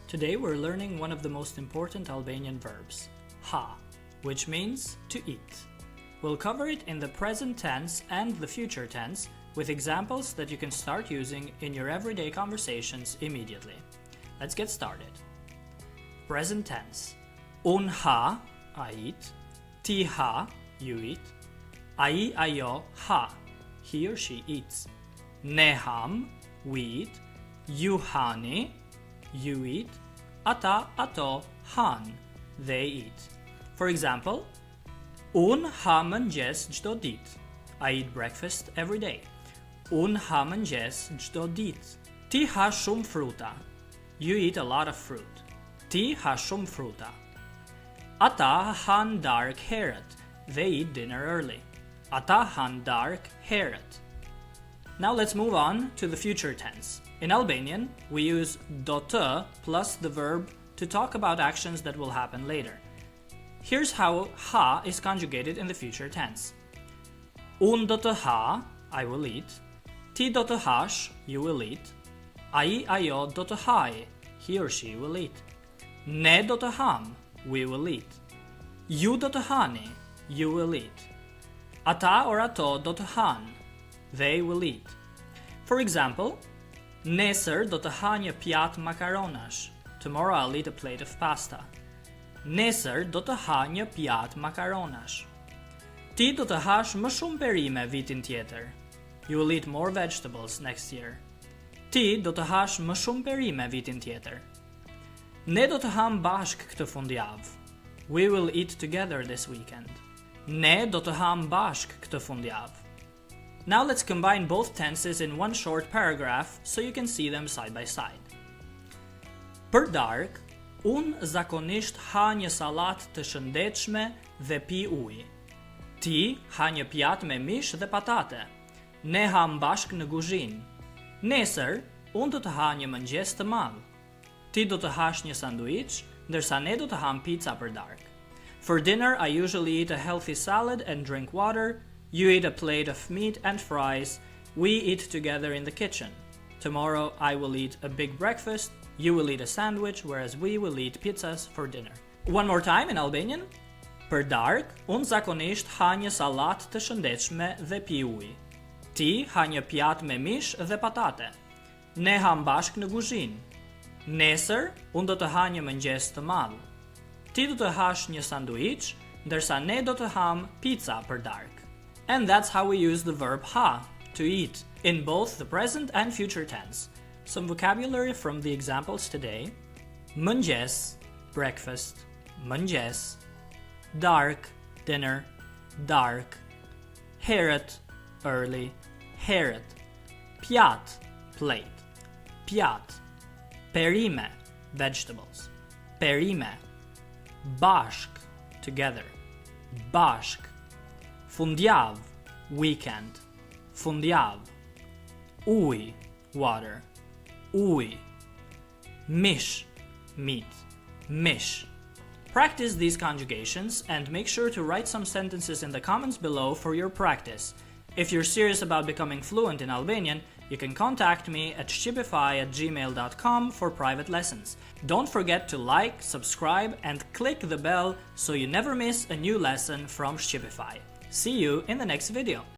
Today we're learning one of the most important Albanian verbs, ha, which means to eat. We'll cover it in the present tense and the future tense with examples that you can start using in your everyday conversations immediately. Let's get started. Present tense. Un ha, I eat. Ti ha, you eat. Ai, ajo, ha, he or she eats. Ne ham, we eat. Ju hani, you eat. Ata, ato, han, they eat. For example, un ha mëngjes çdo ditë. I eat breakfast every day. Un ha mëngjes çdo ditë. Ti ha shumë fruta. You eat a lot of fruit. Ti ha shumë fruta. Ata han dark herët. They eat dinner early. Ata han dark herët. Now let's move on to the future tense. In Albanian, we use do të plus the verb to talk about actions that will happen later. Here's how ha is conjugated in the future tense. Un do të ha, I will eat. Ti do të hash, you will eat. Ai, ajo do të hajë, he or she will eat. Ne do të ham, we will eat. Ju do të hani, you will eat. Ata or ato do të han, they will eat. For example, nesër do të ha një pjatë makaronash. Tomorrow I'll eat a plate of pasta. Nesër do të ha një pjatë makaronash. Ti do të hash më shumë perime vitin tjetër. You will eat more vegetables next year. Ti do të hash më shumë perime vitin tjetër. Ne do të ham bashk këtë fundjavë. We will eat together this weekend. Ne do të ham bashk këtë fundjavë. Now let's combine both tenses in one short paragraph so you can see them side by side. Për darkë, unë zakonisht ha një sallatë të shëndetshme dhe pi ujë. Ti ha një pjatë me mish dhe patate. Ne ham bashk në kuzhinë. Nesër, unë do të ha një mëngjes të madh. Ti do të hash një sanduiç, ndërsa ne do të ham pizza për darkë. For dinner, I usually eat a healthy salad and drink water. You eat a plate of meat and fries. We eat together in the kitchen. Tomorrow I will eat a big breakfast. You will eat a sandwich, whereas we will eat pizzas for dinner. One more time in Albanian. Për darkë, unë zakonisht ha një sallatë të shëndetshme dhe pi ujë. Ti ha një pjatë me mish dhe patate. Ne ham bashk në kuzhinë. Nesër, unë do të ha një mëngjes të madh. Ti do të hash një sanduiç, ndërsa ne do të ham pizza për darkë. And that's how we use the verb ha, to eat, in both the present and future tense. Some vocabulary from the examples today. Mëngjes, breakfast, mëngjes. Dark, dinner, dark. Herët, early, herët. Pjatë, plate, pjatë. Perime, vegetables, perime. Bashk, together, bashk. Fundjavë, weekend, fundjavë. Ujë, water, ujë. Mish, meat, mish. Practice these conjugations and make sure to write some sentences in the comments below for your practice. If you're serious about becoming fluent in Albanian, you can contact me at shqipify@gmail.com for private lessons. Don't forget to like, subscribe, and click the bell so you never miss a new lesson from Shqipify. See you in the next video.